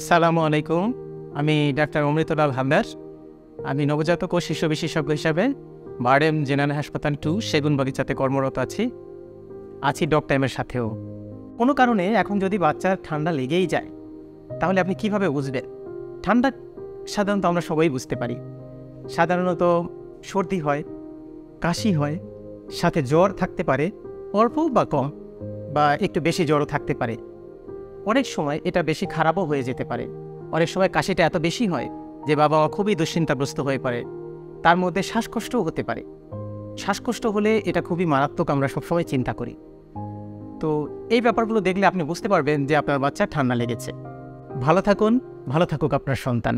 আসসালামু আলাইকুম। আমি ডাক্তার অমৃতলাল হালদার। আমি নবজাতক ও শিশু বিশেষজ্ঞ হিসাবে বারডেম জেনারেল হাসপাতাল 2 সেগুনবাগিচাতে কর্মরত আছি ডগ টাইমের সাথেও। কোনো কারণে এখন যদি বাচ্চার ঠান্ডা লেগেই যায় তাহলে আপনি কিভাবে বুঝবেন? ঠান্ডা সাধারণত আমরা সবাই বুঝতে পারি। সাধারণত সর্দি হয়, কাশি হয়, সাথে জ্বর থাকতে পারে, অল্প বা কম, বা একটু বেশি জ্বরও থাকতে পারে। অনেক সময় এটা বেশি খারাপও হয়ে যেতে পারে। অনেক সময় কাশিটা এত বেশি হয় যে বাবা মা খুবই দুশ্চিন্তাগ্রস্ত হয়ে পড়ে। তার মধ্যে শ্বাসকষ্টও হতে পারে। শ্বাসকষ্ট হলে এটা খুবই মারাত্মক, আমরা সবসময় চিন্তা করি। তো এই ব্যাপারগুলো দেখলে আপনি বুঝতে পারবেন যে আপনার বাচ্চা ঠান্ডা লেগেছে। ভালো থাকুন, ভালো থাকুক আপনার সন্তান।